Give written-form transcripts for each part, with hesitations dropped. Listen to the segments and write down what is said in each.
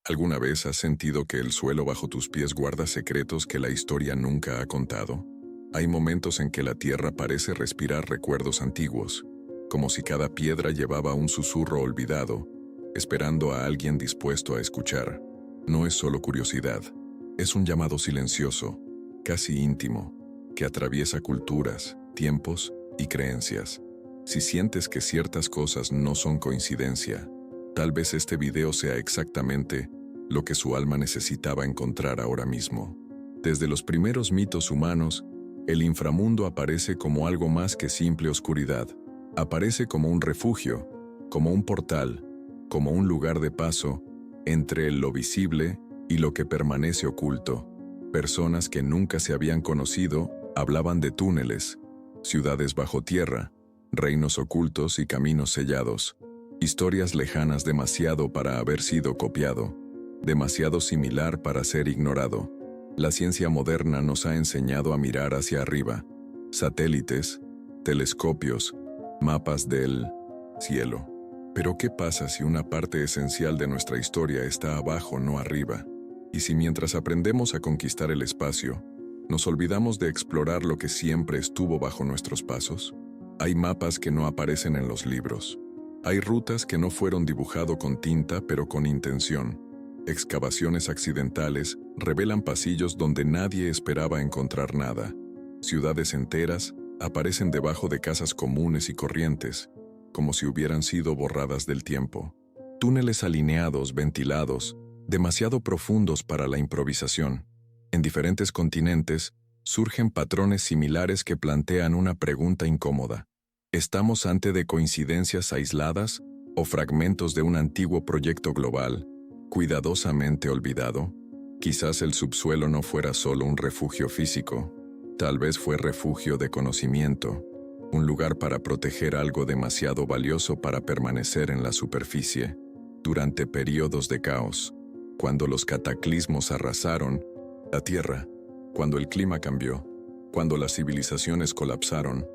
¿Alguna vez has sentido que el suelo bajo tus pies guarda secretos que la historia nunca ha contado? Hay momentos en que la tierra parece respirar recuerdos antiguos, como si cada piedra llevaba un susurro olvidado, esperando a alguien dispuesto a escuchar. No es solo curiosidad, es un llamado silencioso, casi íntimo, que atraviesa culturas, tiempos y creencias. Si sientes que ciertas cosas no son coincidencia, tal vez este video sea exactamente lo que su alma necesitaba encontrar ahora mismo. Desde los primeros mitos humanos, el inframundo aparece como algo más que simple oscuridad. Aparece como un refugio, como un portal, como un lugar de paso entre lo visible y lo que permanece oculto. Personas que nunca se habían conocido hablaban de túneles, ciudades bajo tierra, reinos ocultos y caminos sellados. Historias lejanas demasiado para haber sido copiado, demasiado similar para ser ignorado. La ciencia moderna nos ha enseñado a mirar hacia arriba. Satélites, telescopios, mapas del cielo. Pero ¿qué pasa si una parte esencial de nuestra historia está abajo, no arriba? Y si mientras aprendemos a conquistar el espacio, nos olvidamos de explorar lo que siempre estuvo bajo nuestros pasos? Hay mapas que no aparecen en los libros. Hay rutas que no fueron dibujado con tinta pero con intención. Excavaciones accidentales revelan pasillos donde nadie esperaba encontrar nada. Ciudades enteras aparecen debajo de casas comunes y corrientes, como si hubieran sido borradas del tiempo. Túneles alineados, ventilados, demasiado profundos para la improvisación. En diferentes continentes surgen patrones similares que plantean una pregunta incómoda. ¿Estamos ante de coincidencias aisladas o fragmentos de un antiguo proyecto global, cuidadosamente olvidado? Quizás el subsuelo no fuera solo un refugio físico, tal vez fue refugio de conocimiento, un lugar para proteger algo demasiado valioso para permanecer en la superficie. Durante periodos de caos, cuando los cataclismos arrasaron la Tierra, cuando el clima cambió, cuando las civilizaciones colapsaron,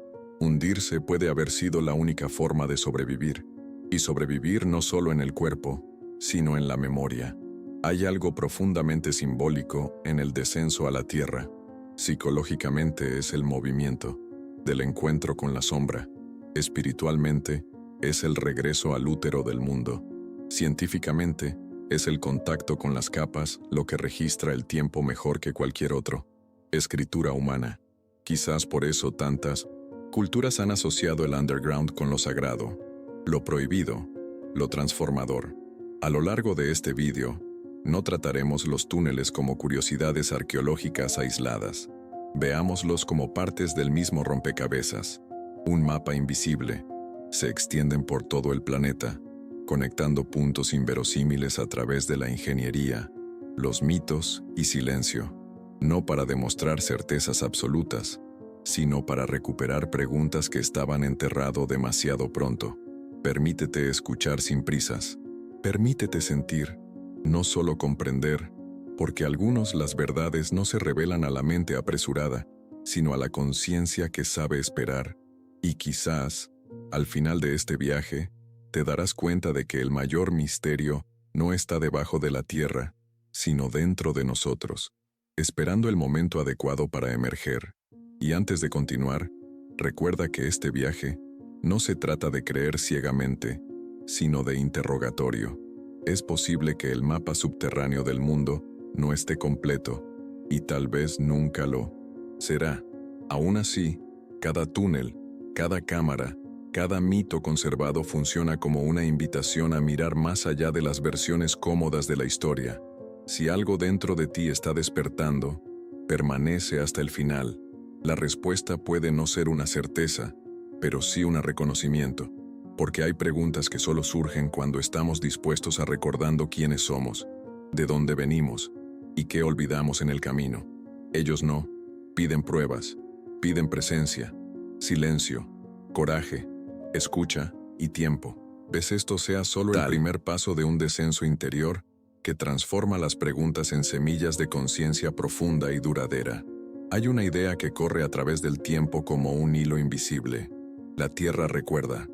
hundirse puede haber sido la única forma de sobrevivir, y sobrevivir no solo en el cuerpo, sino en la memoria. Hay algo profundamente simbólico en el descenso a la Tierra. Psicológicamente es el movimiento del encuentro con la sombra. Espiritualmente es el regreso al útero del mundo. Científicamente es el contacto con las capas lo que registra el tiempo mejor que cualquier otro. Escritura humana. Quizás por eso tantas culturas han asociado el underground con lo sagrado, lo prohibido, lo transformador. A lo largo de este vídeo, no trataremos los túneles como curiosidades arqueológicas aisladas. Veámoslos como partes del mismo rompecabezas, un mapa invisible. Se extienden por todo el planeta, conectando puntos inverosímiles a través de la ingeniería, los mitos y silencio. No para demostrar certezas absolutas, sino para recuperar preguntas que estaban enterrado demasiado pronto. Permítete escuchar sin prisas. Permítete sentir, no solo comprender, porque algunos las verdades no se revelan a la mente apresurada, sino a la conciencia que sabe esperar. Y quizás, al final de este viaje, te darás cuenta de que el mayor misterio no está debajo de la tierra, sino dentro de nosotros, esperando el momento adecuado para emerger. Y antes de continuar, recuerda que este viaje no se trata de creer ciegamente, sino de interrogatorio. Es posible que el mapa subterráneo del mundo no esté completo, y tal vez nunca lo será. Aún así, cada túnel, cada cámara, cada mito conservado funciona como una invitación a mirar más allá de las versiones cómodas de la historia. Si algo dentro de ti está despertando, permanece hasta el final. La respuesta puede no ser una certeza, pero sí un reconocimiento, porque hay preguntas que solo surgen cuando estamos dispuestos a recordando quiénes somos, de dónde venimos y qué olvidamos en el camino. Ellos no, piden pruebas, piden presencia, silencio, coraje, escucha y tiempo. ¿Ves esto sea solo el primer paso de un descenso interior que transforma las preguntas en semillas de conciencia profunda y duradera? Hay una idea que corre a través del tiempo como un hilo invisible. La Tierra recuerda,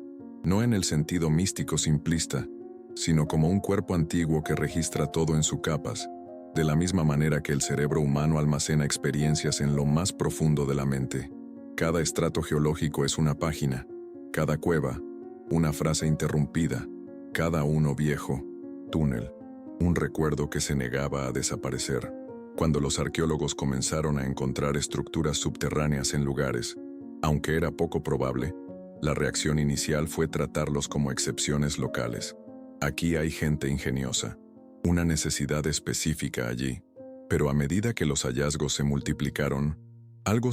no en el sentido místico simplista, sino como un cuerpo antiguo que registra todo en sus capas, de la misma manera que el cerebro humano almacena experiencias en lo más profundo de la mente. Cada estrato geológico es una página, cada cueva, una frase interrumpida, cada uno viejo, túnel, un recuerdo que se negaba a desaparecer. Cuando los arqueólogos comenzaron a encontrar estructuras subterráneas en lugares, aunque era poco probable, la reacción inicial fue tratarlos como excepciones locales. Aquí hay gente ingeniosa, una necesidad específica allí. Pero a medida que los hallazgos se multiplicaron, algo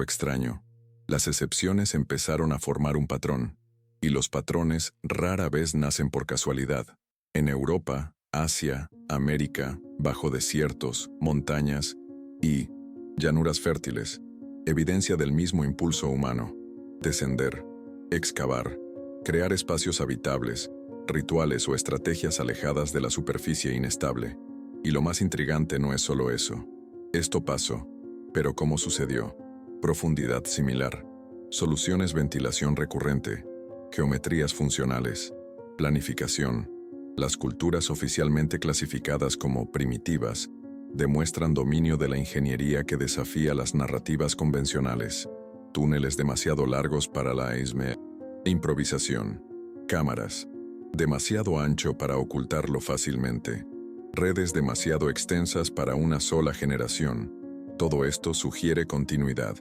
extraño. Las excepciones empezaron a formar un patrón, y los patrones rara vez nacen por casualidad. En Europa, Asia, América, bajo desiertos, montañas y llanuras fértiles, evidencia del mismo impulso humano: descender, excavar, crear espacios habitables, rituales o estrategias alejadas de la superficie inestable. Y lo más intrigante no es solo eso. Esto pasó, pero ¿cómo sucedió? Profundidad similar, soluciones, ventilación recurrente, geometrías funcionales, planificación. Las culturas oficialmente clasificadas como primitivas demuestran dominio de la ingeniería que desafía las narrativas convencionales. Túneles demasiado largos para la improvisación. Cámaras demasiado ancho para ocultarlo fácilmente. Redes demasiado extensas para una sola generación. Todo esto sugiere continuidad,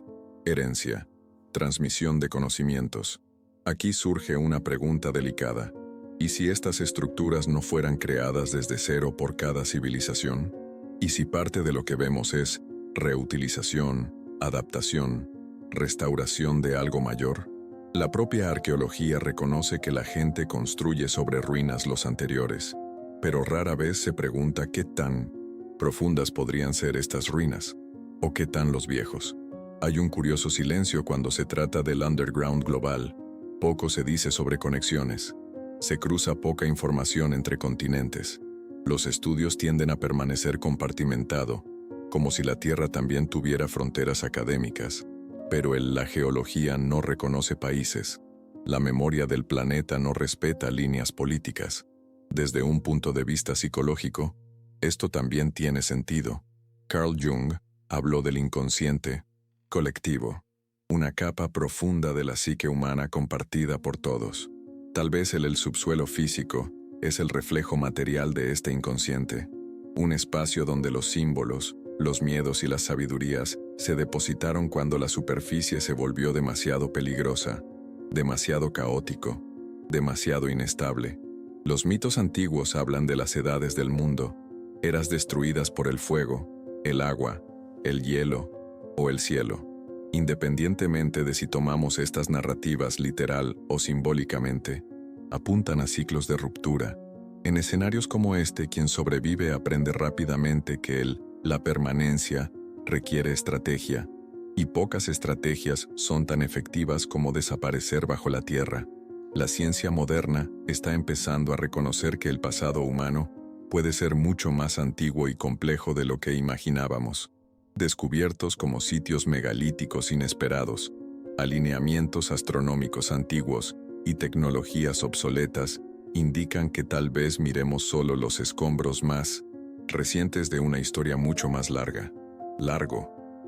herencia, transmisión de conocimientos. Aquí surge una pregunta delicada. ¿Y si estas estructuras no fueran creadas desde cero por cada civilización? ¿Y si parte de lo que vemos es reutilización, adaptación, restauración de algo mayor? La propia arqueología reconoce que la gente construye sobre ruinas los anteriores, pero rara vez se pregunta qué tan profundas podrían ser estas ruinas, o qué tan los viejos. Hay un curioso silencio cuando se trata del underground global. Poco se dice sobre conexiones. Se cruza poca información entre continentes. Los estudios tienden a permanecer compartimentado, como si la Tierra también tuviera fronteras académicas. Pero la geología no reconoce países. La memoria del planeta no respeta líneas políticas. Desde un punto de vista psicológico, esto también tiene sentido. Carl Jung habló del inconsciente colectivo, una capa profunda de la psique humana compartida por todos. Tal vez el subsuelo físico es el reflejo material de este inconsciente, un espacio donde los símbolos, los miedos y las sabidurías se depositaron cuando la superficie se volvió demasiado peligrosa, demasiado caótico, demasiado inestable. Los mitos antiguos hablan de las edades del mundo, eras destruidas por el fuego, el agua, el hielo o el cielo. Independientemente de si tomamos estas narrativas literal o simbólicamente, apuntan a ciclos de ruptura. En escenarios como este, quien sobrevive aprende rápidamente que la permanencia requiere estrategia, y pocas estrategias son tan efectivas como desaparecer bajo la tierra. La ciencia moderna está empezando a reconocer que el pasado humano puede ser mucho más antiguo y complejo de lo que imaginábamos. Descubiertos como sitios megalíticos inesperados, alineamientos astronómicos antiguos y tecnologías obsoletas indican que tal vez miremos solo los escombros más recientes de una historia mucho más larga.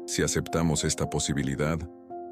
Si aceptamos esta posibilidad,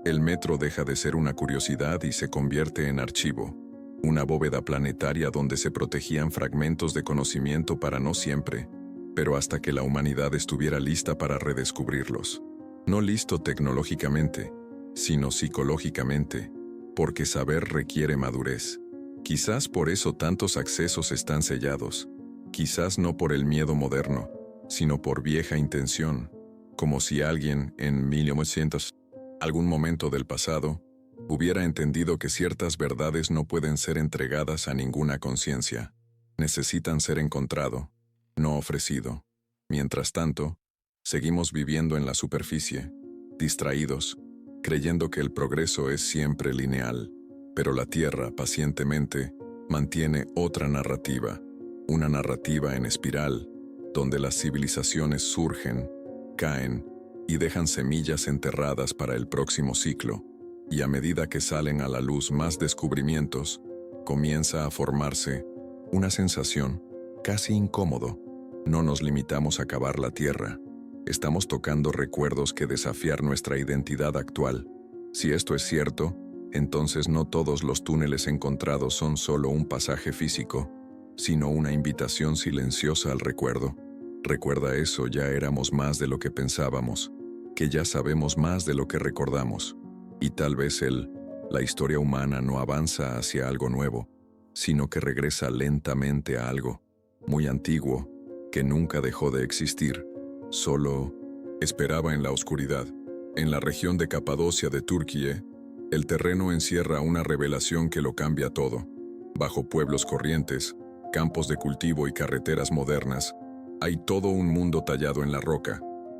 el metro deja de ser una curiosidad y se convierte en archivo, una bóveda planetaria donde se protegían fragmentos de conocimiento para no siempre, pero hasta que la humanidad estuviera lista para redescubrirlos. No listo tecnológicamente, sino psicológicamente, porque saber requiere madurez. Quizás por eso tantos accesos están sellados, quizás no por el miedo moderno, sino por vieja intención, como si alguien en 1900, algún momento del pasado, hubiera entendido que ciertas verdades no pueden ser entregadas a ninguna conciencia. Necesitan ser encontrado, no ofrecido. Mientras tanto, seguimos viviendo en la superficie, distraídos, creyendo que el progreso es siempre lineal, pero la Tierra pacientemente mantiene otra narrativa, una narrativa en espiral, donde las civilizaciones surgen, caen y dejan semillas enterradas para el próximo ciclo, y a medida que salen a la luz más descubrimientos, comienza a formarse Una sensación casi incómodo. No nos limitamos a cavar la tierra. Estamos tocando recuerdos que desafiar nuestra identidad actual. Si esto es cierto, entonces no todos los túneles encontrados son solo un pasaje físico, sino una invitación silenciosa al recuerdo. Recuerda eso, ya éramos más de lo que pensábamos, que ya sabemos más de lo que recordamos. Y tal vez la historia humana no avanza hacia algo nuevo, sino que regresa lentamente a algo muy antiguo, que nunca dejó de existir, solo esperaba en la oscuridad. En la región de Capadocia de Turquía, el terreno encierra una revelación que lo cambia todo. Bajo pueblos corrientes, campos de cultivo y carreteras modernas, hay todo un mundo tallado en la roca.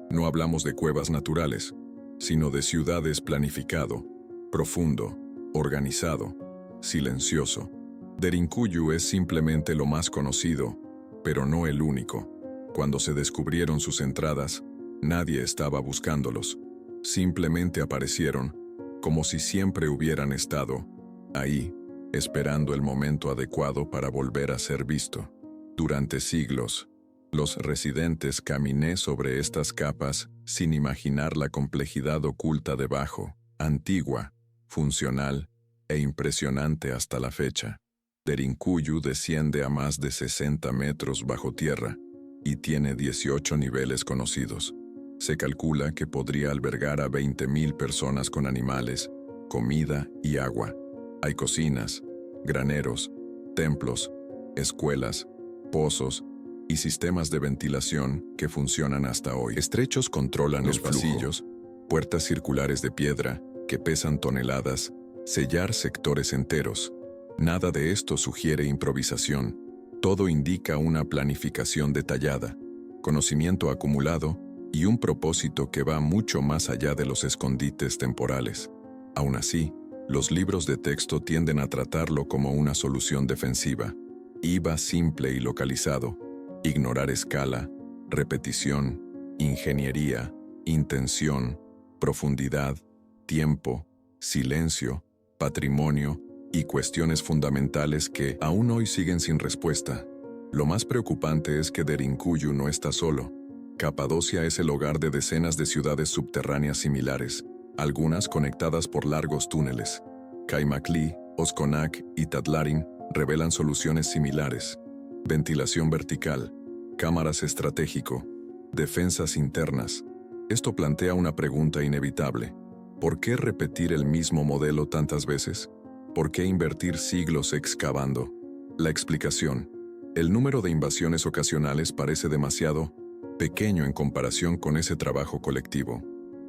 No hablamos de cuevas naturales, sino de ciudades planificado, profundo, organizado, silencioso. Derinkuyu es simplemente lo más conocido, pero no el único. Cuando se descubrieron sus entradas, nadie estaba buscándolos. Simplemente aparecieron, como si siempre hubieran estado ahí, esperando el momento adecuado para volver a ser visto. Durante siglos, los residentes caminé sobre estas capas sin imaginar la complejidad oculta debajo, antigua, funcional e impresionante hasta la fecha. Derinkuyu desciende a más de 60 metros bajo tierra y tiene 18 niveles conocidos. Se calcula que podría albergar a 20.000 personas con animales, comida y agua. Hay cocinas, graneros, templos, escuelas, pozos y sistemas de ventilación que funcionan hasta hoy. Estrechos controlan los pasillos, puertas circulares de piedra que pesan toneladas, sellar sectores enteros. Nada de esto sugiere improvisación. Todo indica una planificación detallada, conocimiento acumulado y un propósito que va mucho más allá de los escondites temporales. Aún así, los libros de texto tienden a tratarlo como una solución defensiva. IVA simple y localizado, ignorar escala, repetición, ingeniería, intención, profundidad, tiempo, silencio, patrimonio y cuestiones fundamentales que aún hoy siguen sin respuesta. Lo más preocupante es que Derinkuyu no está solo. Capadocia es el hogar de decenas de ciudades subterráneas similares, algunas conectadas por largos túneles. Kaymakli, Oskonak y Tatlarin revelan soluciones similares. Ventilación vertical, cámaras estratégico, defensas internas. Esto plantea una pregunta inevitable. ¿Por qué repetir el mismo modelo tantas veces? ¿Por qué invertir siglos excavando? La explicación: el número de invasiones ocasionales parece demasiado pequeño en comparación con ese trabajo colectivo.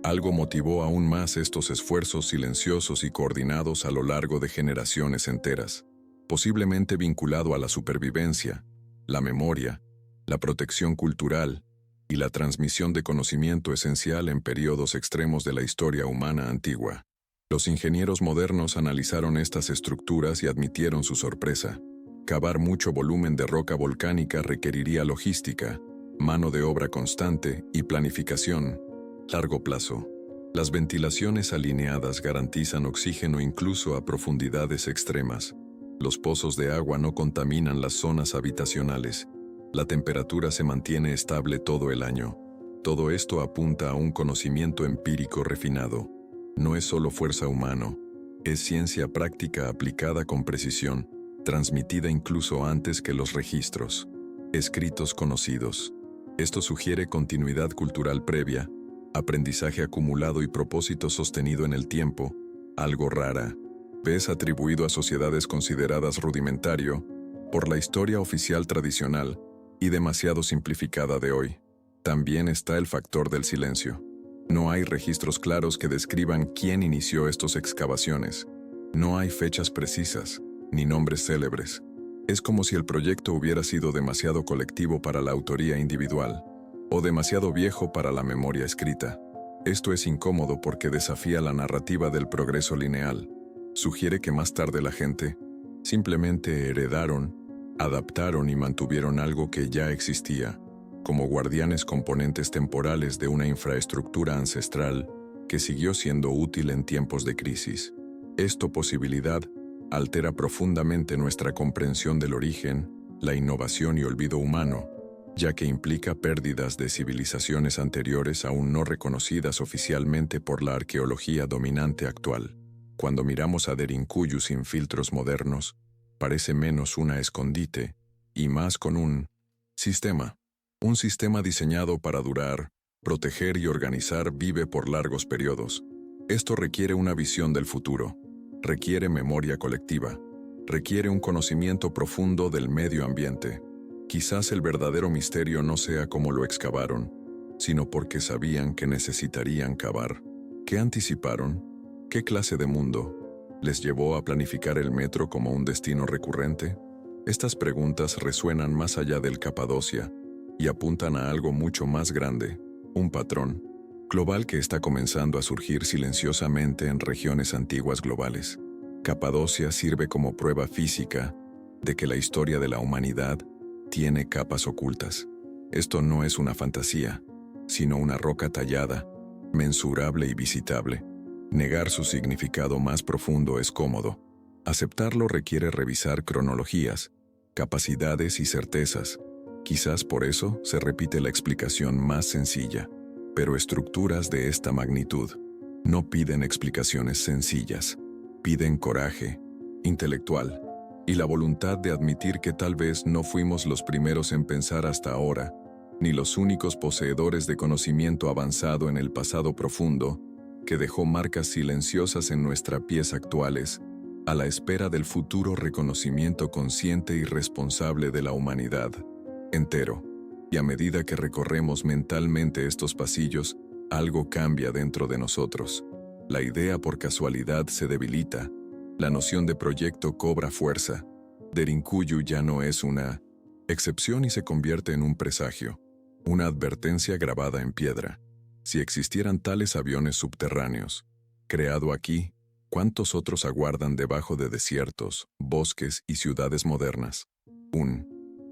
Algo motivó aún más estos esfuerzos silenciosos y coordinados a lo largo de generaciones enteras, posiblemente vinculado a la supervivencia, la memoria, la protección cultural y la transmisión de conocimiento esencial en periodos extremos de la historia humana antigua. Los ingenieros modernos analizaron estas estructuras y admitieron su sorpresa. Cavar mucho volumen de roca volcánica requeriría logística, mano de obra constante y planificación largo plazo. Las ventilaciones alineadas garantizan oxígeno incluso a profundidades extremas. Los pozos de agua no contaminan las zonas habitacionales. La temperatura se mantiene estable todo el año. Todo esto apunta a un conocimiento empírico refinado. No es solo fuerza humana, es ciencia práctica aplicada con precisión, transmitida incluso antes que los registros. Escritos conocidos. Esto sugiere continuidad cultural previa, aprendizaje acumulado y propósito sostenido en el tiempo, algo rara vez atribuido a sociedades consideradas rudimentario por la historia oficial tradicional y demasiado simplificada de hoy. También está el factor del silencio. No hay registros claros que describan quién inició estas excavaciones. No hay fechas precisas, ni nombres célebres. Es como si el proyecto hubiera sido demasiado colectivo para la autoría individual, o demasiado viejo para la memoria escrita. Esto es incómodo porque desafía la narrativa del progreso lineal. Sugiere que más tarde la gente simplemente heredaron, adaptaron y mantuvieron algo que ya existía, como guardianes componentes temporales de una infraestructura ancestral que siguió siendo útil en tiempos de crisis. Esta posibilidad altera profundamente nuestra comprensión del origen la innovación y olvido humano, ya que implica pérdidas de civilizaciones anteriores aún no reconocidas oficialmente por la arqueología dominante actual. Cuando miramos a Derinkuyu sin filtros modernos, parece menos una escondite y más con un sistema diseñado para durar, proteger y organizar vive por largos periodos. Esto requiere una visión del futuro, requiere memoria colectiva, requiere un conocimiento profundo del medio ambiente. Quizás el verdadero misterio no sea cómo lo excavaron, sino porque sabían que necesitarían cavar. ¿Qué anticiparon? ¿Qué clase de mundo les llevó a planificar el metro como un destino recurrente? Estas preguntas resuenan más allá del Capadocia y apuntan a algo mucho más grande, un patrón global que está comenzando a surgir silenciosamente en regiones antiguas globales. Capadocia sirve como prueba física de que la historia de la humanidad tiene capas ocultas. Esto no es una fantasía, sino una roca tallada, mensurable y visitable. Negar su significado más profundo es cómodo. Aceptarlo requiere revisar cronologías, capacidades y certezas. Quizás por eso se repite la explicación más sencilla, pero estructuras de esta magnitud no piden explicaciones sencillas, piden coraje intelectual y la voluntad de admitir que tal vez no fuimos los primeros en pensar hasta ahora, ni los únicos poseedores de conocimiento avanzado en el pasado profundo, que dejó marcas silenciosas en nuestras pies actuales, a la espera del futuro reconocimiento consciente y responsable de la humanidad entero. Y a medida que recorremos mentalmente estos pasillos, algo cambia dentro de nosotros. La idea por casualidad se debilita, la noción de proyecto cobra fuerza. Derinkuyu ya no es una excepción y se convierte en un presagio, una advertencia grabada en piedra. Si existieran tales aviones subterráneos, creado aquí, ¿cuántos otros aguardan debajo de desiertos, bosques y ciudades modernas?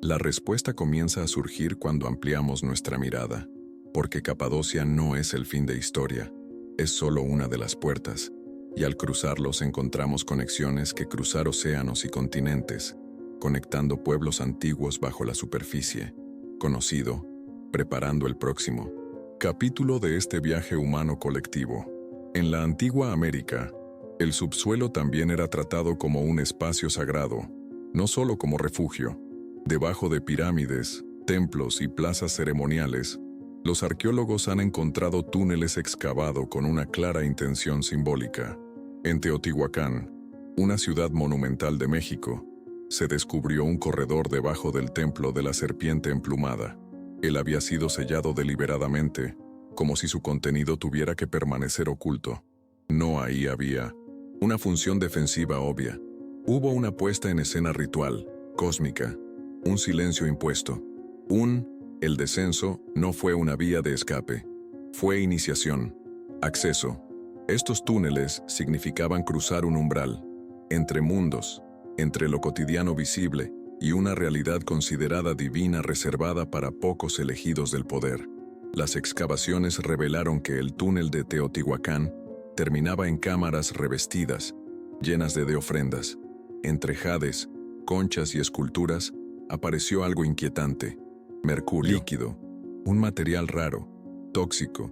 La respuesta comienza a surgir cuando ampliamos nuestra mirada, porque Capadocia no es el fin de historia, es solo una de las puertas, y al cruzarlos encontramos conexiones que cruzar océanos y continentes, conectando pueblos antiguos bajo la superficie, conocido, preparando el próximo capítulo de este viaje humano colectivo. En la antigua América, el subsuelo también era tratado como un espacio sagrado, no solo como refugio. Debajo de pirámides, templos y plazas ceremoniales, los arqueólogos han encontrado túneles excavados con una clara intención simbólica. En Teotihuacán, una ciudad monumental de México, se descubrió un corredor debajo del templo de la serpiente emplumada. Él había sido sellado deliberadamente, como si su contenido tuviera que permanecer oculto. No ahí había una función defensiva obvia. Hubo una puesta en escena ritual, cósmica, un silencio impuesto. El descenso no fue una vía de escape, fue iniciación, acceso. Estos túneles significaban cruzar un umbral, entre mundos, entre lo cotidiano visible y una realidad considerada divina reservada para pocos elegidos del poder. Las excavaciones revelaron que el túnel de Teotihuacán terminaba en cámaras revestidas, llenas de ofrendas. Entre jades, conchas y esculturas, apareció algo inquietante: mercurio líquido, un material raro, tóxico,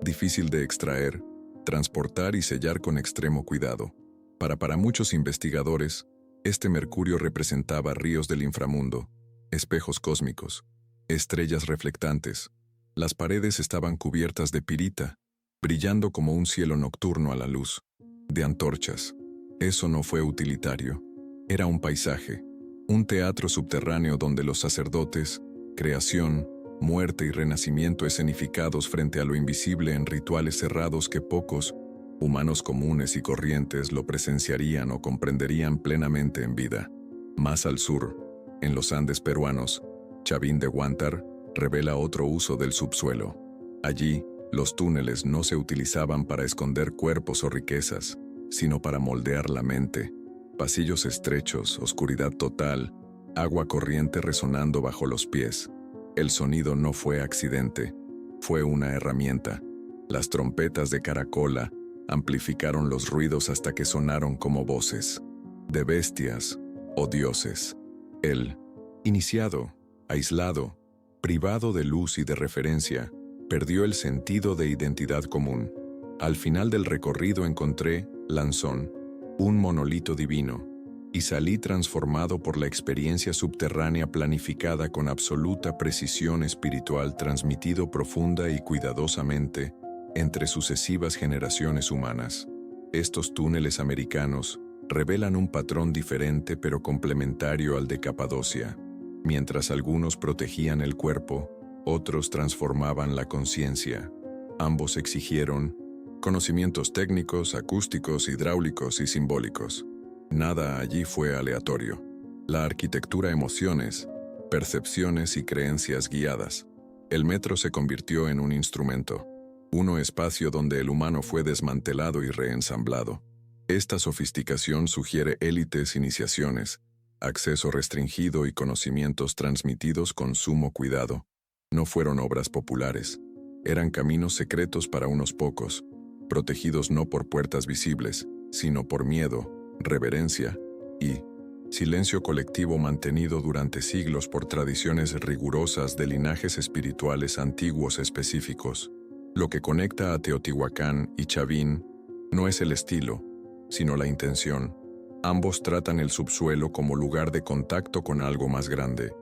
difícil de extraer, transportar y sellar con extremo cuidado. Para muchos investigadores, este mercurio representaba ríos del inframundo, espejos cósmicos, estrellas reflectantes. Las paredes estaban cubiertas de pirita, brillando como un cielo nocturno a la luz de antorchas. Eso no fue utilitario, era un paisaje, un teatro subterráneo donde los sacerdotes, creación, muerte y renacimiento escenificados frente a lo invisible en rituales cerrados que pocos, humanos comunes y corrientes, lo presenciarían o comprenderían plenamente en vida. Más al sur, en los Andes peruanos, Chavín de Huántar revela otro uso del subsuelo. Allí, los túneles no se utilizaban para esconder cuerpos o riquezas, sino para moldear la mente. Pasillos estrechos, oscuridad total, agua corriente resonando bajo los pies. El sonido no fue accidente, fue una herramienta. Las trompetas de caracola amplificaron los ruidos hasta que sonaron como voces de bestias o dioses. El Iniciado, aislado, privado de luz y de referencia, perdió el sentido de identidad común. Al final del recorrido encontré, Lanzón, un monolito divino, y salí transformado por la experiencia subterránea planificada con absoluta precisión espiritual transmitido profunda y cuidadosamente entre sucesivas generaciones humanas. Estos túneles americanos revelan un patrón diferente pero complementario al de Capadocia. Mientras algunos protegían el cuerpo, otros transformaban la conciencia. Ambos exigieron conocimientos técnicos, acústicos, hidráulicos y simbólicos. Nada allí fue aleatorio. La arquitectura, emociones, percepciones y creencias guiadas. El metro se convirtió en un instrumento, un espacio donde el humano fue desmantelado y reensamblado. Esta sofisticación sugiere élites, iniciaciones, acceso restringido y conocimientos transmitidos con sumo cuidado. No fueron obras populares, eran caminos secretos para unos pocos, protegidos no por puertas visibles, sino por miedo, reverencia y silencio colectivo mantenido durante siglos por tradiciones rigurosas de linajes espirituales antiguos específicos. Lo que conecta a Teotihuacán y Chavín no es el estilo, sino la intención. Ambos tratan el subsuelo como lugar de contacto con algo más grande,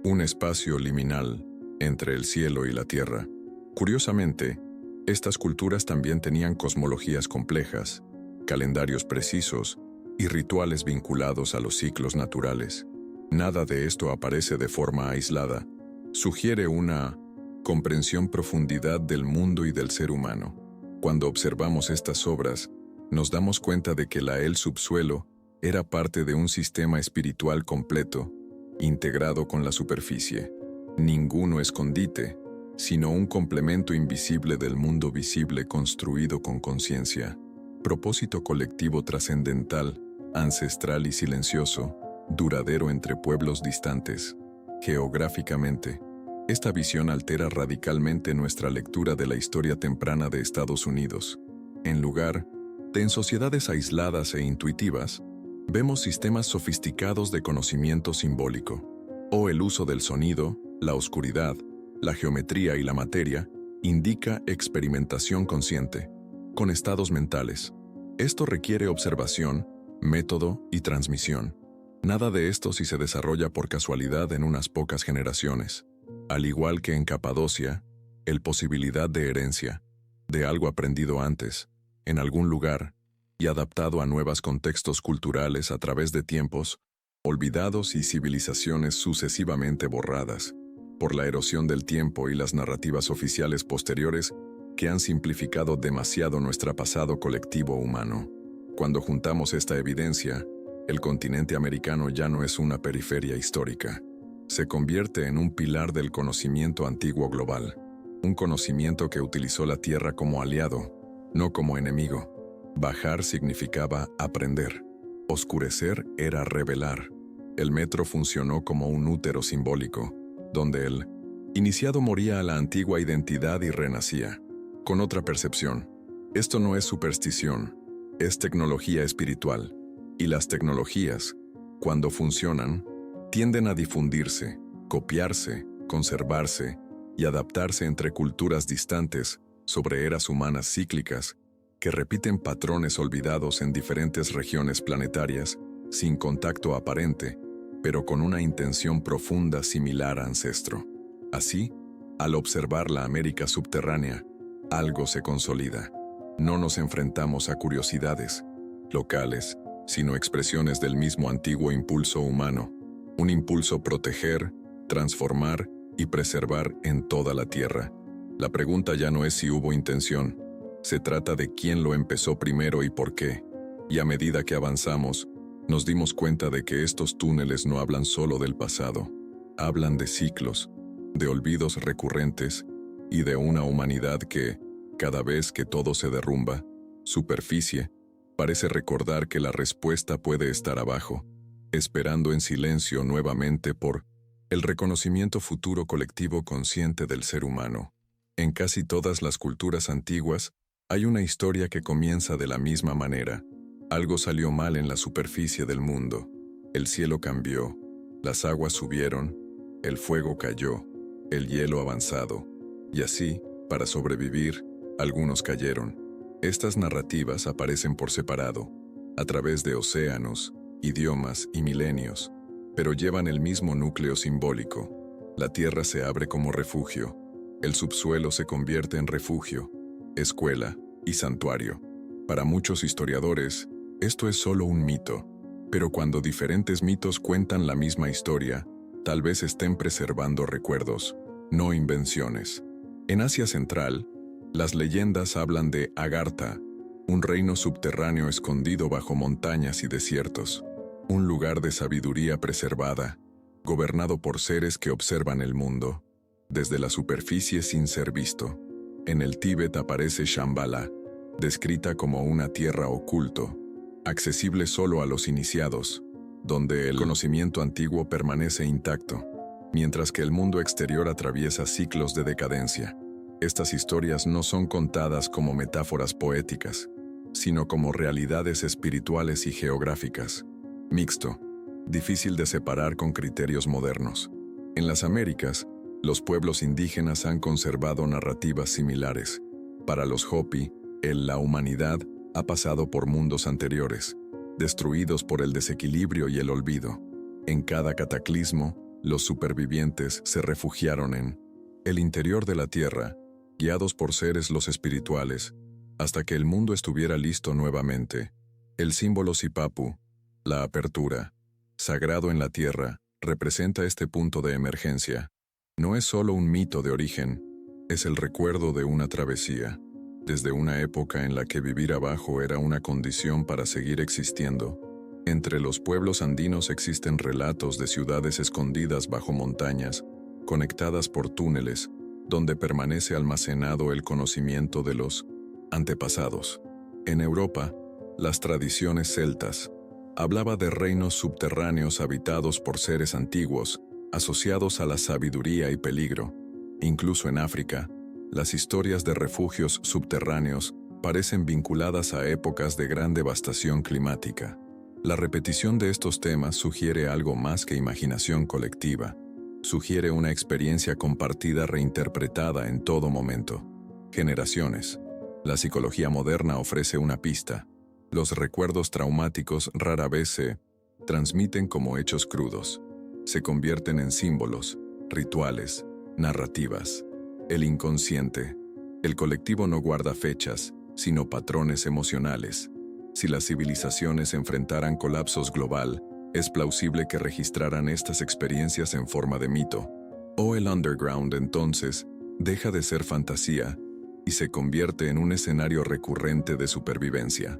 un espacio liminal entre el cielo y la tierra. Curiosamente, estas culturas también tenían cosmologías complejas, calendarios precisos y rituales vinculados a los ciclos naturales. Nada de esto aparece de forma aislada. Sugiere una comprensión profundidad del mundo y del ser humano. Cuando observamos estas obras, nos damos cuenta de que el subsuelo era parte de un sistema espiritual completo, integrado con la superficie. Ninguno escondite, sino un complemento invisible del mundo visible construido con conciencia. Propósito colectivo trascendental, ancestral y silencioso, duradero entre pueblos distantes. Geográficamente, esta visión altera radicalmente nuestra lectura de la historia temprana de Estados Unidos. En lugar de en sociedades aisladas e intuitivas, vemos sistemas sofisticados de conocimiento simbólico, o el uso del sonido, la oscuridad, la geometría y la materia, indica experimentación consciente, con estados mentales. Esto requiere observación, método y transmisión. Nada de esto si se desarrolla por casualidad en unas pocas generaciones. Al igual que en Capadocia, el posibilidad de herencia, de algo aprendido antes, en algún lugar, y adaptado a nuevos contextos culturales a través de tiempos, olvidados y civilizaciones sucesivamente borradas, por la erosión del tiempo y las narrativas oficiales posteriores que han simplificado demasiado nuestro pasado colectivo humano. Cuando juntamos esta evidencia, el continente americano ya no es una periferia histórica. Se convierte en un pilar del conocimiento antiguo global, un conocimiento que utilizó la Tierra como aliado, no como enemigo. Bajar significaba aprender. Oscurecer era revelar. El metro funcionó como un útero simbólico, donde el iniciado moría a la antigua identidad y renacía, con otra percepción. Esto no es superstición, es tecnología espiritual. Y las tecnologías, cuando funcionan, tienden a difundirse, copiarse, conservarse y adaptarse entre culturas distantes sobre eras humanas cíclicas que repiten patrones olvidados en diferentes regiones planetarias sin contacto aparente, pero con una intención profunda similar a ancestro. Así, al observar la América subterránea, algo se consolida. No nos enfrentamos a curiosidades locales, sino expresiones del mismo antiguo impulso humano, un impulso proteger, transformar y preservar en toda la Tierra. La pregunta ya no es si hubo intención, se trata de quién lo empezó primero y por qué. Y a medida que avanzamos, nos dimos cuenta de que estos túneles no hablan solo del pasado, hablan de ciclos, de olvidos recurrentes y de una humanidad que, cada vez que todo se derrumba, superficie, parece recordar que la respuesta puede estar abajo, esperando en silencio nuevamente por el reconocimiento futuro colectivo consciente del ser humano. En casi todas las culturas antiguas, hay una historia que comienza de la misma manera. Algo salió mal en la superficie del mundo. El cielo cambió, Las aguas subieron, el fuego cayó, el hielo avanzado, y así, para sobrevivir, algunos cayeron. Estas narrativas aparecen por separado, a través de océanos, idiomas y milenios, pero llevan el mismo núcleo simbólico. La tierra se abre como refugio, el subsuelo se convierte en refugio, escuela y santuario. Para muchos historiadores, esto es solo un mito, pero cuando diferentes mitos cuentan la misma historia, tal vez estén preservando recuerdos, no invenciones. En Asia Central, las leyendas hablan de Agartha, un reino subterráneo escondido bajo montañas y desiertos, un lugar de sabiduría preservada, gobernado por seres que observan el mundo, desde la superficie sin ser visto. En el Tíbet aparece Shambhala, descrita como una tierra oculto, accesible solo a los iniciados, donde el conocimiento antiguo permanece intacto, mientras que el mundo exterior atraviesa ciclos de decadencia. Estas historias no son contadas como metáforas poéticas, sino como realidades espirituales y geográficas. Mixto, difícil de separar con criterios modernos. En las Américas, los pueblos indígenas han conservado narrativas similares. Para los Hopi, la humanidad ha pasado por mundos anteriores, destruidos por el desequilibrio y el olvido. En cada cataclismo, los supervivientes se refugiaron en el interior de la tierra, guiados por seres los espirituales, hasta que el mundo estuviera listo nuevamente. El símbolo Sipapu, la apertura, sagrado en la tierra, representa este punto de emergencia. No es solo un mito de origen, es el recuerdo de una travesía, desde una época en la que vivir abajo era una condición para seguir existiendo. Entre los pueblos andinos existen relatos de ciudades escondidas bajo montañas, conectadas por túneles, donde permanece almacenado el conocimiento de los antepasados. En Europa, las tradiciones celtas hablaba de reinos subterráneos habitados por seres antiguos, asociados a la sabiduría y peligro. Incluso en África, las historias de refugios subterráneos parecen vinculadas a épocas de gran devastación climática. La repetición de estos temas sugiere algo más que imaginación colectiva. Sugiere una experiencia compartida reinterpretada en todo momento. Generaciones. La psicología moderna ofrece una pista. Los recuerdos traumáticos rara vez se transmiten como hechos crudos. Se convierten en símbolos, rituales, narrativas. El inconsciente. El colectivo no guarda fechas, sino patrones emocionales. Si las civilizaciones enfrentaran colapsos global, es plausible que registraran estas experiencias en forma de mito. O el underground entonces deja de ser fantasía y se convierte en un escenario recurrente de supervivencia.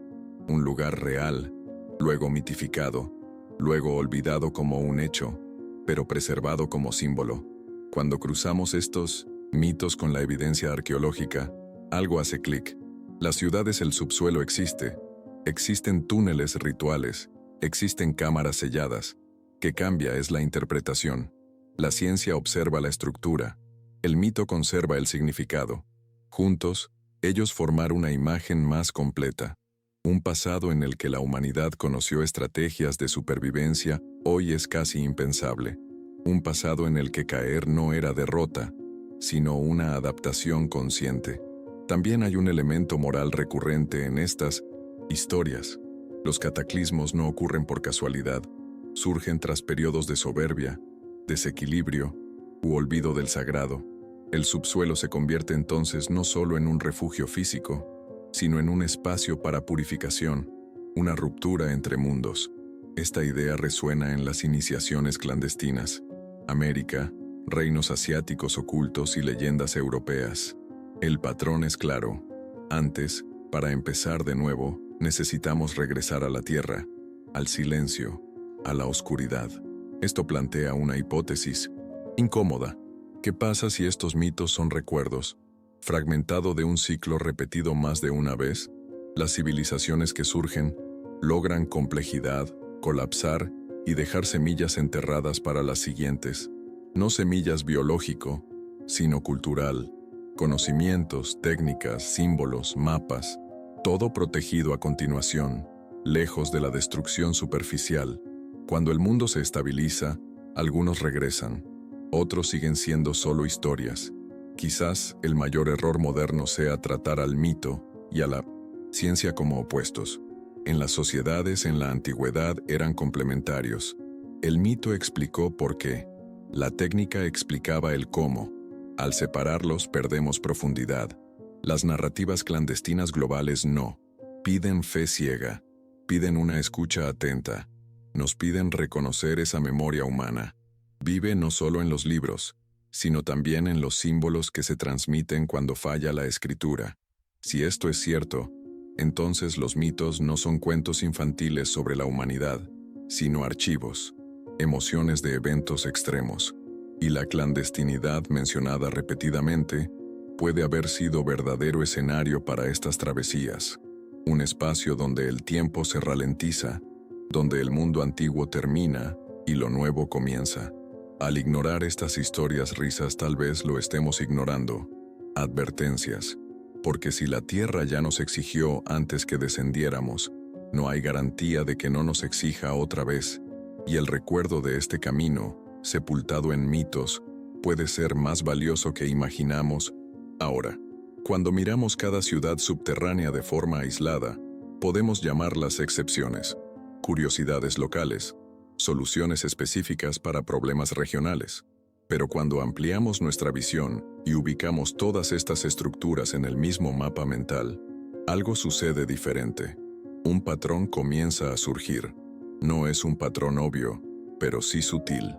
Un lugar real, luego mitificado, luego olvidado como un hecho, pero preservado como símbolo. Cuando cruzamos estos mitos con la evidencia arqueológica, algo hace clic. Las ciudades, el subsuelo existe. Existen túneles rituales. Existen cámaras selladas. Que cambia es la interpretación. La ciencia observa la estructura. El mito conserva el significado. Juntos, ellos forman una imagen más completa. Un pasado en el que la humanidad conoció estrategias de supervivencia hoy es casi impensable. Un pasado en el que caer no era derrota, sino una adaptación consciente. También hay un elemento moral recurrente en estas historias. Los cataclismos no ocurren por casualidad, surgen tras periodos de soberbia, desequilibrio u olvido del sagrado. El subsuelo se convierte entonces no solo en un refugio físico, sino en un espacio para purificación, una ruptura entre mundos. Esta idea resuena en las iniciaciones clandestinas. América, reinos asiáticos ocultos y leyendas europeas. El patrón es claro. Antes, para empezar de nuevo, necesitamos regresar a la tierra, al silencio, a la oscuridad. Esto plantea una hipótesis incómoda. ¿Qué pasa si estos mitos son recuerdos, fragmentado de un ciclo repetido más de una vez? Las civilizaciones que surgen logran complejidad, colapsar y dejar semillas enterradas para las siguientes. No semillas biológico, sino cultural. Conocimientos, técnicas, símbolos, mapas, todo protegido a continuación, lejos de la destrucción superficial. Cuando el mundo se estabiliza, Algunos regresan, otros siguen siendo solo historias. Quizás el mayor error moderno sea tratar al mito y a la ciencia como opuestos. En las sociedades en la antigüedad eran complementarios. El mito explicó por qué, la técnica explicaba el cómo. Al separarlos perdemos profundidad. Las narrativas clandestinas globales no. Piden fe ciega, piden una escucha atenta, nos piden reconocer esa memoria humana. Vive no solo en los libros, sino también en los símbolos que se transmiten cuando falla la escritura. Si esto es cierto, entonces los mitos no son cuentos infantiles sobre la humanidad, sino archivos, emociones de eventos extremos. Y la clandestinidad mencionada repetidamente puede haber sido verdadero escenario para estas travesías. Un espacio donde el tiempo se ralentiza, donde el mundo antiguo termina y lo nuevo comienza. Al ignorar estas historias risas tal vez lo estemos ignorando. Advertencias. Porque si la tierra ya nos exigió antes que descendiéramos, no hay garantía de que no nos exija otra vez. Y el recuerdo de este camino, sepultado en mitos, puede ser más valioso que imaginamos. Ahora, cuando miramos cada ciudad subterránea de forma aislada, podemos llamarlas excepciones, curiosidades locales, soluciones específicas para problemas regionales. Pero cuando ampliamos nuestra visión y ubicamos todas estas estructuras en el mismo mapa mental, algo sucede diferente. Un patrón comienza a surgir. No es un patrón obvio, pero sí sutil.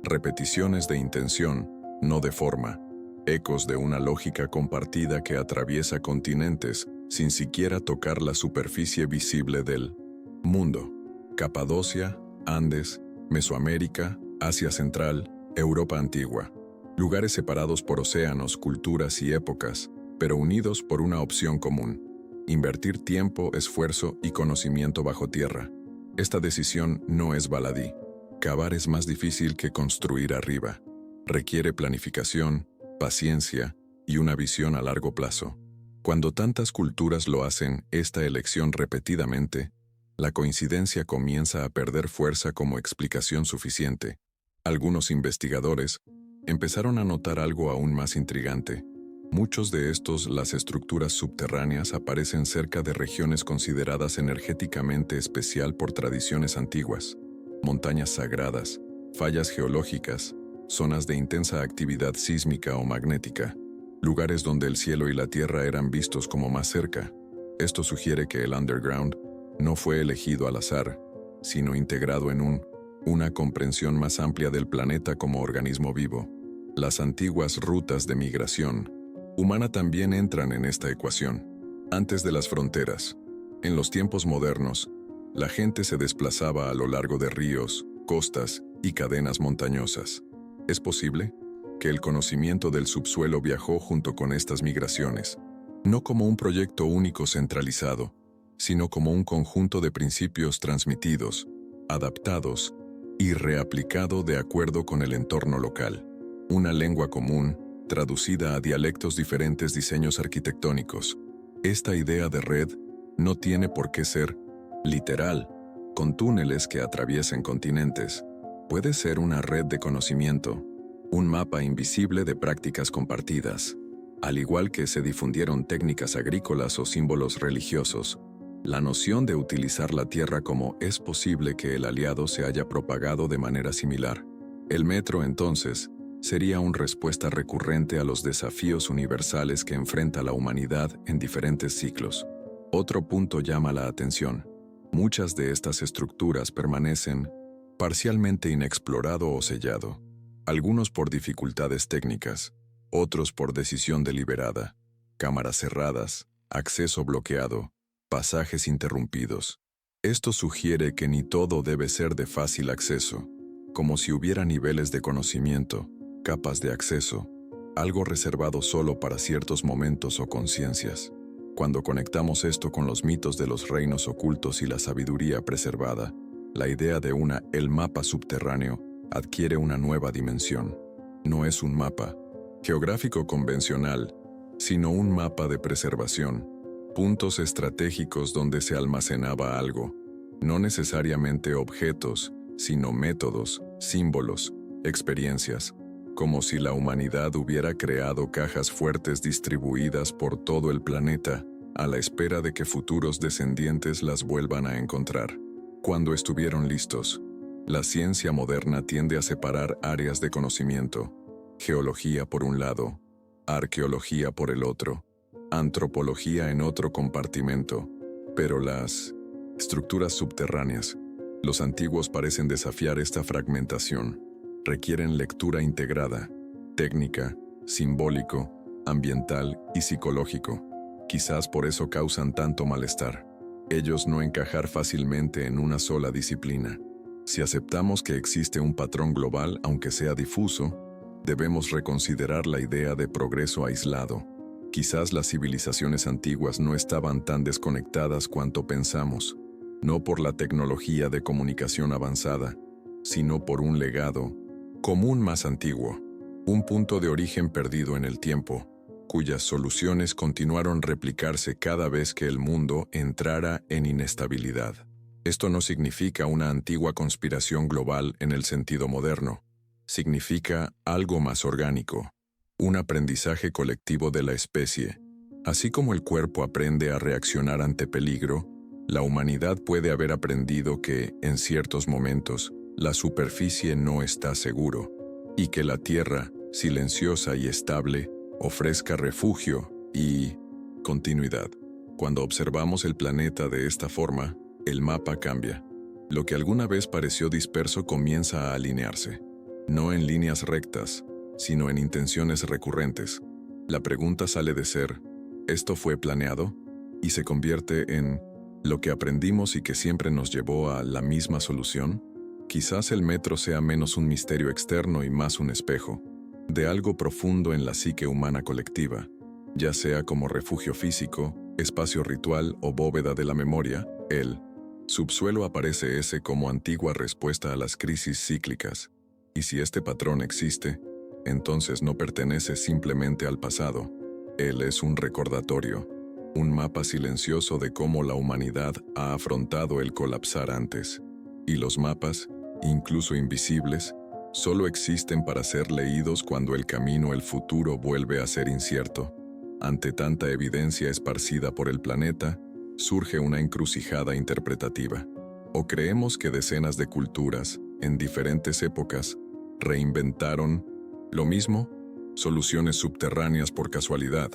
Repeticiones de intención, no de forma. Ecos de una lógica compartida que atraviesa continentes sin siquiera tocar la superficie visible del mundo. Capadocia, Andes, Mesoamérica, Asia Central, Europa Antigua. Lugares separados por océanos, culturas y épocas, pero unidos por una opción común: invertir tiempo, esfuerzo y conocimiento bajo tierra. Esta decisión no es baladí. Cavar es más difícil que construir arriba. Requiere planificación, paciencia y una visión a largo plazo. Cuando tantas culturas lo hacen esta elección repetidamente, la coincidencia comienza a perder fuerza como explicación suficiente. Algunos investigadores empezaron a notar algo aún más intrigante. Muchos de las estructuras subterráneas aparecen cerca de regiones consideradas energéticamente especial por tradiciones antiguas. Montañas sagradas, fallas geológicas, zonas de intensa actividad sísmica o magnética, lugares donde el cielo y la tierra eran vistos como más cerca. Esto sugiere que el underground no fue elegido al azar, sino integrado en una comprensión más amplia del planeta como organismo vivo. Las antiguas rutas de migración humana también entran en esta ecuación. Antes de las fronteras, en los tiempos modernos, la gente se desplazaba a lo largo de ríos, costas y cadenas montañosas. ¿Es posible que el conocimiento del subsuelo viajó junto con estas migraciones, no como un proyecto único centralizado, sino como un conjunto de principios transmitidos, adaptados y reaplicado de acuerdo con el entorno local? Una lengua común, traducida a dialectos diferentes, diseños arquitectónicos. Esta idea de red no tiene por qué ser literal, con túneles que atraviesen continentes. Puede ser una red de conocimiento, un mapa invisible de prácticas compartidas. Al igual que se difundieron técnicas agrícolas o símbolos religiosos, la noción de utilizar la tierra como es posible que el aliado se haya propagado de manera similar. El metro, entonces, sería una respuesta recurrente a los desafíos universales que enfrenta la humanidad en diferentes ciclos. Otro punto llama la atención. Muchas de estas estructuras permanecen parcialmente inexplorado o sellado, algunos por dificultades técnicas, otros por decisión deliberada, cámaras cerradas, acceso bloqueado, pasajes interrumpidos. Esto sugiere que ni todo debe ser de fácil acceso, como si hubiera niveles de conocimiento, capas de acceso, algo reservado solo para ciertos momentos o conciencias. Cuando conectamos esto con los mitos de los reinos ocultos y la sabiduría preservada, la idea de el mapa subterráneo adquiere una nueva dimensión. No es un mapa geográfico convencional, sino un mapa de preservación, puntos estratégicos donde se almacenaba algo, no necesariamente objetos, sino métodos, símbolos, experiencias, como si la humanidad hubiera creado cajas fuertes distribuidas por todo el planeta, a la espera de que futuros descendientes las vuelvan a encontrar. Cuando estuvieron listos, la ciencia moderna tiende a separar áreas de conocimiento: geología por un lado, arqueología por el otro, antropología en otro compartimento. Pero las estructuras subterráneas, los antiguos parecen desafiar esta fragmentación. Requieren lectura integrada, técnica, simbólico, ambiental y psicológico. Quizás por eso causan tanto malestar. Ellos no encajar fácilmente en una sola disciplina. Si aceptamos que existe un patrón global, aunque sea difuso, debemos reconsiderar la idea de progreso aislado. Quizás las civilizaciones antiguas no estaban tan desconectadas cuanto pensamos, no por la tecnología de comunicación avanzada, sino por un legado común más antiguo, un punto de origen perdido en el tiempo, cuyas soluciones continuaron replicarse cada vez que el mundo entrara en inestabilidad. Esto no significa una antigua conspiración global en el sentido moderno. Significa algo más orgánico, un aprendizaje colectivo de la especie. Así como el cuerpo aprende a reaccionar ante peligro, la humanidad puede haber aprendido que, en ciertos momentos, la superficie no está seguro, y que la Tierra, silenciosa y estable, ofrezca refugio y continuidad. Cuando observamos el planeta de esta forma, el mapa cambia. Lo que alguna vez pareció disperso comienza a alinearse, no en líneas rectas, sino en intenciones recurrentes. La pregunta sale de ser, ¿esto fue planeado?, y se convierte en lo que aprendimos y que siempre nos llevó a la misma solución. Quizás el metro sea menos un misterio externo y más un espejo de algo profundo en la psique humana colectiva, ya sea como refugio físico, espacio ritual o bóveda de la memoria. El subsuelo aparece ese como antigua respuesta a las crisis cíclicas, y si este patrón existe, entonces no pertenece simplemente al pasado. Él es un recordatorio, un mapa silencioso de cómo la humanidad ha afrontado el colapsar antes. Y los mapas, incluso invisibles, solo existen para ser leídos cuando el camino al futuro vuelve a ser incierto. Ante tanta evidencia esparcida por el planeta, surge una encrucijada interpretativa. O creemos que decenas de culturas, en diferentes épocas, reinventaron lo mismo, soluciones subterráneas por casualidad,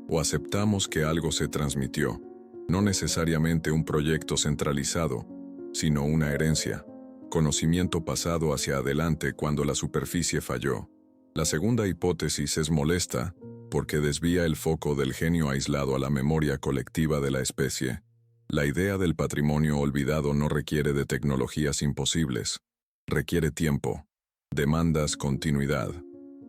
o aceptamos que algo se transmitió, no necesariamente un proyecto centralizado, sino una herencia, conocimiento pasado hacia adelante cuando la superficie falló. La segunda hipótesis es molesta porque desvía el foco del genio aislado a la memoria colectiva de la especie. La idea del patrimonio olvidado no requiere de tecnologías imposibles. Requiere tiempo. Demandas continuidad.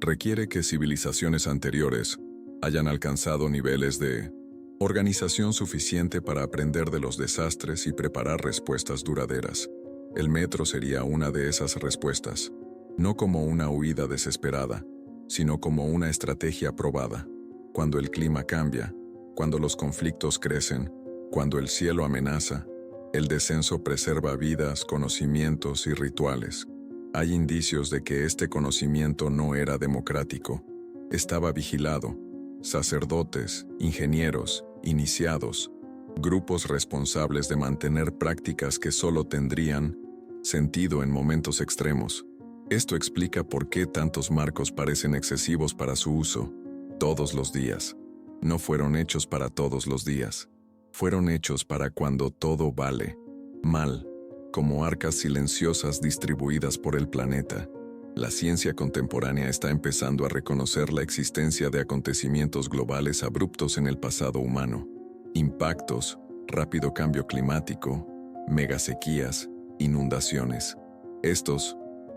Requiere que civilizaciones anteriores hayan alcanzado niveles de organización suficiente para aprender de los desastres y preparar respuestas duraderas. El metro sería una de esas respuestas, no como una huida desesperada, sino como una estrategia probada. Cuando el clima cambia, cuando los conflictos crecen, cuando el cielo amenaza, el descenso preserva vidas, conocimientos y rituales. Hay indicios de que este conocimiento no era democrático. Estaba vigilado. Sacerdotes, ingenieros, iniciados, grupos responsables de mantener prácticas que solo tendrían sentido en momentos extremos. Esto explica por qué tantos marcos parecen excesivos para su uso todos los días. No fueron hechos para todos los días. Fueron hechos para cuando todo vale mal, como arcas silenciosas distribuidas por el planeta. La ciencia contemporánea está empezando a reconocer la existencia de acontecimientos globales abruptos en el pasado humano. Impactos, rápido cambio climático, megasequías, inundaciones.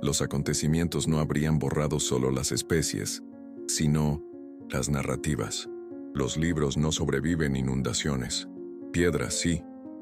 Los acontecimientos no habrían borrado solo las especies, sino las narrativas. Los libros no sobreviven inundaciones. Piedras sí.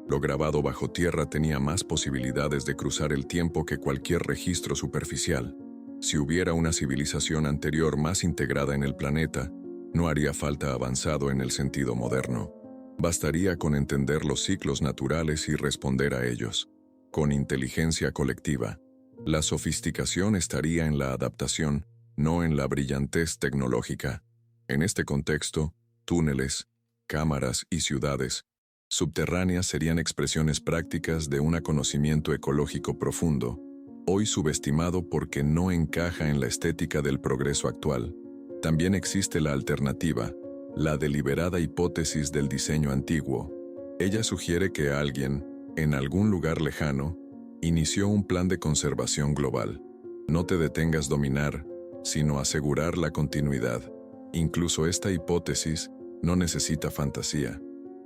Lo grabado bajo tierra tenía más posibilidades de cruzar el tiempo que cualquier registro superficial. Si hubiera una civilización anterior más integrada en el planeta, no haría falta avanzado en el sentido moderno. Bastaría con entender los ciclos naturales y responder a ellos, con inteligencia colectiva. La sofisticación estaría en la adaptación, no en la brillantez tecnológica. En este contexto, túneles, cámaras y ciudades subterráneas serían expresiones prácticas de un conocimiento ecológico profundo, hoy subestimado porque no encaja en la estética del progreso actual. También existe la alternativa, la deliberada hipótesis del diseño antiguo. Ella sugiere que alguien, en algún lugar lejano, inició un plan de conservación global. No te detengas dominar, sino asegurar la continuidad. Incluso esta hipótesis no necesita fantasía.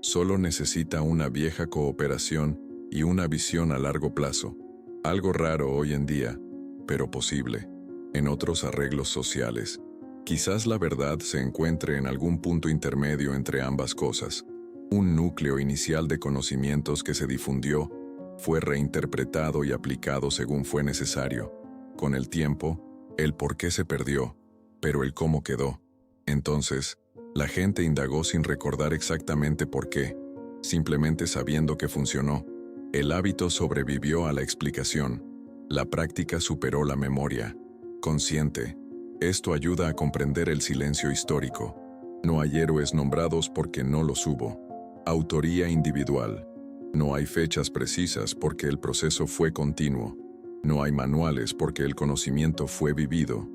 Solo necesita una vieja cooperación y una visión a largo plazo. Algo raro hoy en día, pero posible. En otros arreglos sociales, quizás la verdad se encuentre en algún punto intermedio entre ambas cosas. Un núcleo inicial de conocimientos que se difundió, fue reinterpretado y aplicado según fue necesario. Con el tiempo, el por qué se perdió, pero el cómo quedó. Entonces, la gente indagó sin recordar exactamente por qué, simplemente sabiendo que funcionó. El hábito sobrevivió a la explicación. La práctica superó la memoria. Consciente. Esto ayuda a comprender el silencio histórico. No hay héroes nombrados porque no los hubo. Autoría individual. No hay fechas precisas porque el proceso fue continuo. No hay manuales porque el conocimiento fue vivido,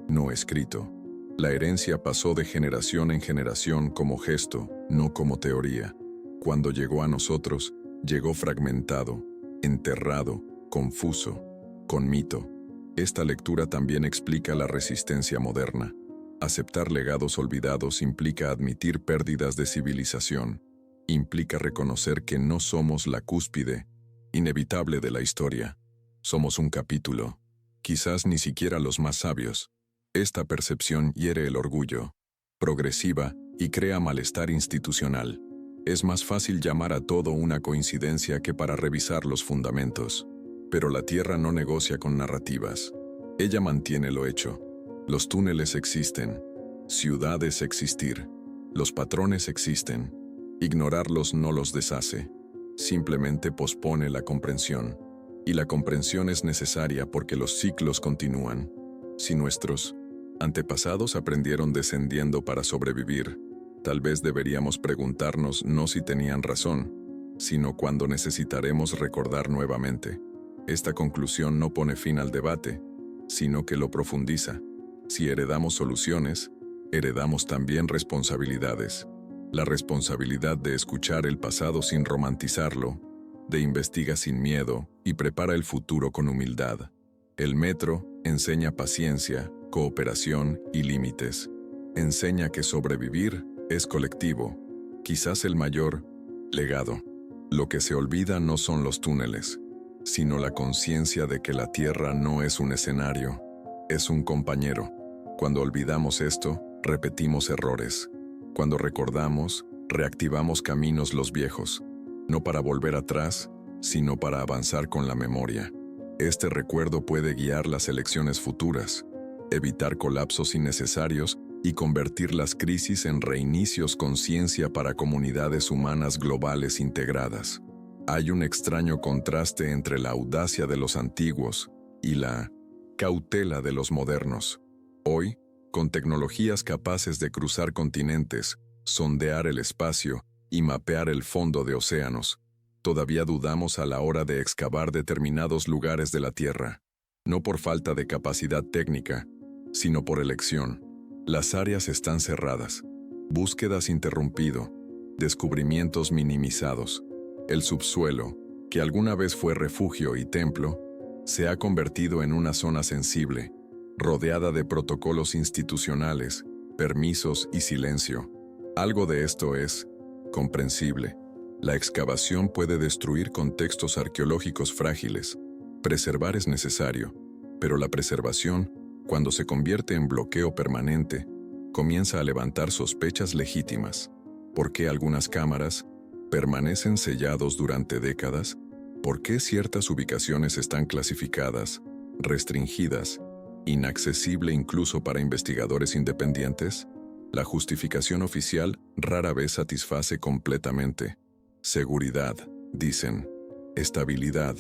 no escrito. La herencia pasó de generación en generación como gesto, no como teoría. Cuando llegó a nosotros, llegó fragmentado, enterrado, confuso, con mito. Esta lectura también explica la resistencia moderna. Aceptar legados olvidados implica admitir pérdidas de civilización. Implica reconocer que no somos la cúspide, inevitable de la historia. Somos un capítulo. Quizás ni siquiera los más sabios. Esta percepción hiere el orgullo, progresiva y crea malestar institucional. Es más fácil llamar a todo una coincidencia que para revisar los fundamentos. Pero la Tierra no negocia con narrativas. Ella mantiene lo hecho. Los túneles existen. Ciudades existir. Los patrones existen. Ignorarlos no los deshace. Simplemente pospone la comprensión. Y la comprensión es necesaria porque los ciclos continúan. Si nuestros antepasados aprendieron descendiendo para sobrevivir, tal vez deberíamos preguntarnos no si tenían razón, sino cuándo necesitaremos recordar nuevamente. Esta conclusión no pone fin al debate, sino que lo profundiza. Si heredamos soluciones, heredamos también responsabilidades. La responsabilidad de escuchar el pasado sin romantizarlo, de investigar sin miedo y prepara el futuro con humildad. El metro enseña paciencia, cooperación y límites. Enseña que sobrevivir es colectivo, quizás el mayor legado. Lo que se olvida no son los túneles, sino la conciencia de que la Tierra no es un escenario, es un compañero. Cuando olvidamos esto, repetimos errores. Cuando recordamos, reactivamos caminos los viejos, no para volver atrás, sino para avanzar con la memoria. Este recuerdo puede guiar las elecciones futuras, evitar colapsos innecesarios y convertir las crisis en reinicios conciencia para comunidades humanas globales integradas. Hay un extraño contraste entre la audacia de los antiguos y la cautela de los modernos. Hoy, con tecnologías capaces de cruzar continentes, sondear el espacio y mapear el fondo de océanos, todavía dudamos a la hora de excavar determinados lugares de la Tierra, no por falta de capacidad técnica, sino por elección. Las áreas están cerradas, búsquedas interrumpido, descubrimientos minimizados. El subsuelo, que alguna vez fue refugio y templo, se ha convertido en una zona sensible, rodeada de protocolos institucionales, permisos y silencio. Algo de esto es comprensible. La excavación puede destruir contextos arqueológicos frágiles. Preservar es necesario, pero la preservación, cuando se convierte en bloqueo permanente, comienza a levantar sospechas legítimas. ¿Por qué algunas cámaras permanecen sellados durante décadas? ¿Por qué ciertas ubicaciones están clasificadas, restringidas, inaccesible incluso para investigadores independientes? La justificación oficial rara vez satisface completamente. Seguridad, dicen. Estabilidad,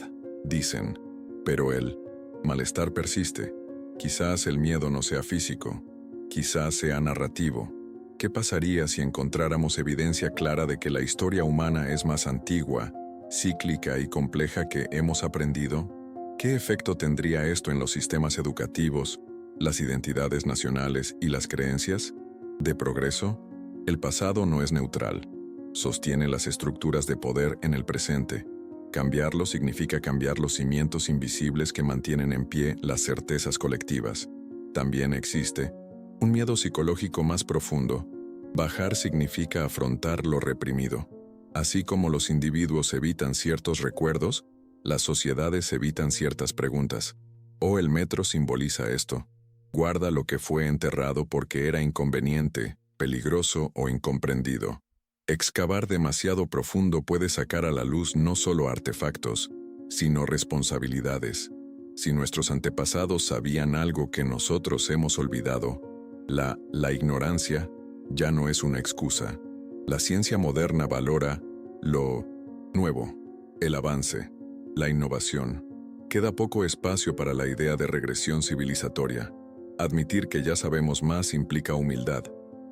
dicen. Pero el Malestar persiste. Quizás el miedo no sea físico, quizás sea narrativo. ¿Qué pasaría si encontráramos evidencia clara de que la historia humana es más antigua, cíclica y compleja que hemos aprendido? ¿Qué efecto tendría esto en los sistemas educativos, las identidades nacionales y las creencias? ¿De progreso? El pasado no es neutral. Sostiene las estructuras de poder en el presente. Cambiarlo significa cambiar los cimientos invisibles que mantienen en pie las certezas colectivas. También existe un miedo psicológico más profundo. Bajar significa afrontar lo reprimido. Así como los individuos evitan ciertos recuerdos, las sociedades evitan ciertas preguntas. El metro simboliza esto. Guarda lo que fue enterrado porque era inconveniente, peligroso o incomprendido. Excavar demasiado profundo puede sacar a la luz no solo artefactos, sino responsabilidades. Si nuestros antepasados sabían algo que nosotros hemos olvidado, la ignorancia ya no es una excusa. La ciencia moderna valora lo nuevo, el avance, la innovación. Queda poco espacio para la idea de regresión civilizatoria. Admitir que ya sabemos más implica humildad,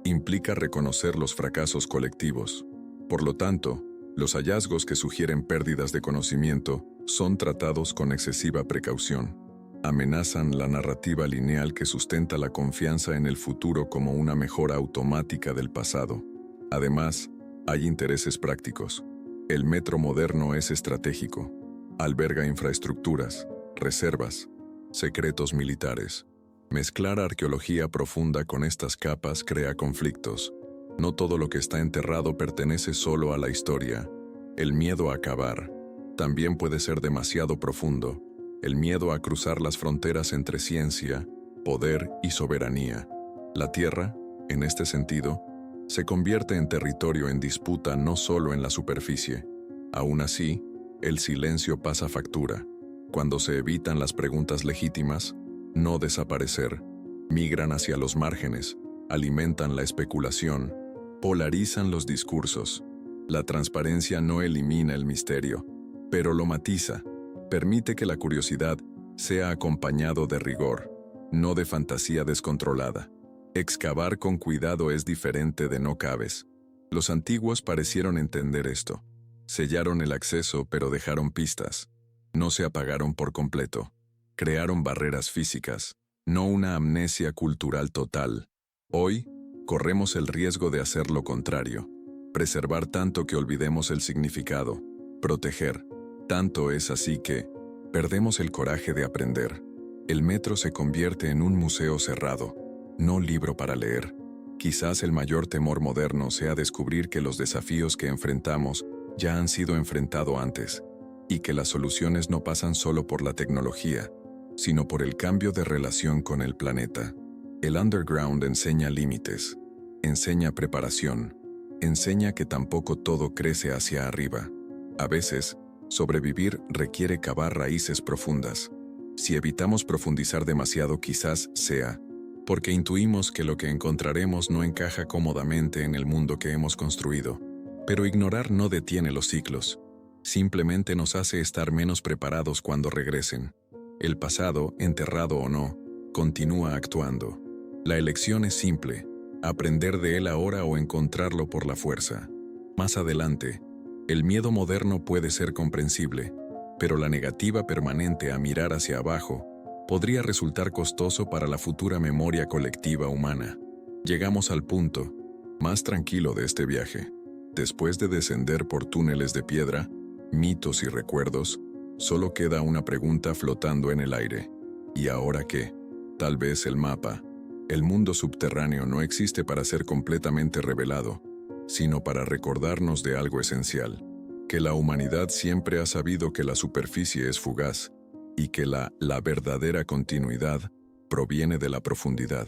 implica reconocer los fracasos colectivos. Por lo tanto, los hallazgos que sugieren pérdidas de conocimiento son tratados con excesiva precaución. Amenazan la narrativa lineal que sustenta la confianza en el futuro como una mejora automática del pasado. Además, hay intereses prácticos. El metro moderno es estratégico. Alberga infraestructuras, reservas, secretos militares. Mezclar arqueología profunda con estas capas crea conflictos. No todo lo que está enterrado pertenece solo a la historia. El miedo a cavar también puede ser demasiado profundo. El miedo a cruzar las fronteras entre ciencia, poder y soberanía. La tierra, en este sentido, se convierte en territorio en disputa no solo en la superficie. Aún así, el silencio pasa factura. Cuando se evitan las preguntas legítimas, no desaparecer, migran hacia los márgenes, alimentan la especulación, polarizan los discursos. La transparencia no elimina el misterio, pero lo matiza, permite que la curiosidad sea acompañado de rigor, no de fantasía descontrolada. Excavar con cuidado es diferente de no cabes. Los antiguos parecieron entender esto. Sellaron el acceso pero dejaron pistas. No se apagaron por completo. Crearon barreras físicas, no una amnesia cultural total. Hoy, corremos el riesgo de hacer lo contrario. Preservar tanto que olvidemos el significado. Proteger. Tanto es así que perdemos el coraje de aprender. El metro se convierte en un museo cerrado, no libro para leer. Quizás el mayor temor moderno sea descubrir que los desafíos que enfrentamos ya han sido enfrentados antes, y que las soluciones no pasan solo por la tecnología, sino por el cambio de relación con el planeta. El underground enseña límites, enseña preparación, enseña que tampoco todo crece hacia arriba. A veces, sobrevivir requiere cavar raíces profundas. Si evitamos profundizar demasiado, quizás sea porque intuimos que lo que encontraremos no encaja cómodamente en el mundo que hemos construido. Pero ignorar no detiene los ciclos, simplemente nos hace estar menos preparados cuando regresen. El pasado, enterrado o no, continúa actuando. La elección es simple: aprender de él ahora o encontrarlo por la fuerza. Más adelante, el miedo moderno puede ser comprensible, pero la negativa permanente a mirar hacia abajo podría resultar costoso para la futura memoria colectiva humana. Llegamos al punto más tranquilo de este viaje. Después de descender por túneles de piedra, mitos y recuerdos, solo queda una pregunta flotando en el aire. ¿Y ahora qué? Tal vez el mapa. El mundo subterráneo no existe para ser completamente revelado, sino para recordarnos de algo esencial: que la humanidad siempre ha sabido que la superficie es fugaz y que la verdadera continuidad proviene de la profundidad.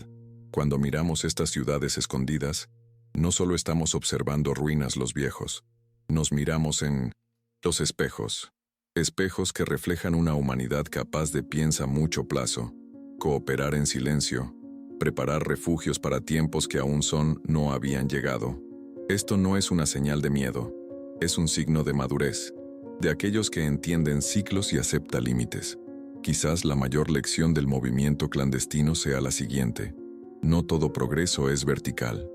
Cuando miramos estas ciudades escondidas, no solo estamos observando ruinas los viejos, nos miramos en los espejos. Espejos que reflejan una humanidad capaz de piensa a mucho plazo, cooperar en silencio, preparar refugios para tiempos que aún no habían llegado. Esto no es una señal de miedo, es un signo de madurez, de aquellos que entienden ciclos y aceptan límites. Quizás la mayor lección del movimiento clandestino sea la siguiente. No todo progreso es vertical.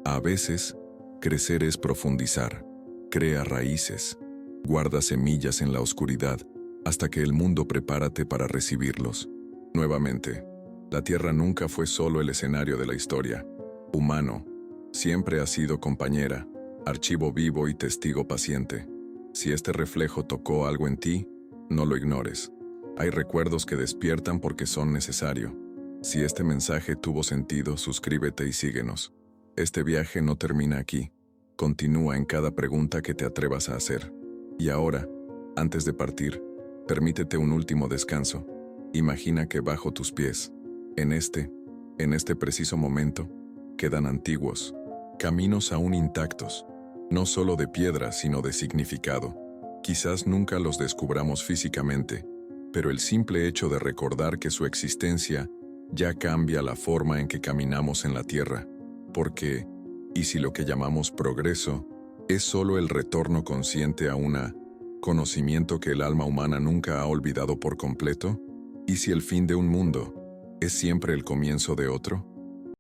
A veces, crecer es profundizar, crea raíces, guarda semillas en la oscuridad, hasta que el mundo prepárate para recibirlos. Nuevamente, la Tierra nunca fue solo el escenario de la historia. Humano, siempre ha sido compañera, archivo vivo y testigo paciente. Si este reflejo tocó algo en ti, no lo ignores. Hay recuerdos que despiertan porque son necesarios. Si este mensaje tuvo sentido, suscríbete y síguenos. Este viaje no termina aquí. Continúa en cada pregunta que te atrevas a hacer. Y ahora, antes de partir, permítete un último descanso. Imagina que bajo tus pies, en este preciso momento, quedan antiguos, caminos aún intactos, no solo de piedra, sino de significado. Quizás nunca los descubramos físicamente, pero el simple hecho de recordar que su existencia ya cambia la forma en que caminamos en la tierra. Porque, ¿y si lo que llamamos progreso es solo el retorno consciente a un conocimiento que el alma humana nunca ha olvidado por completo? ¿Y si el fin de un mundo es siempre el comienzo de otro?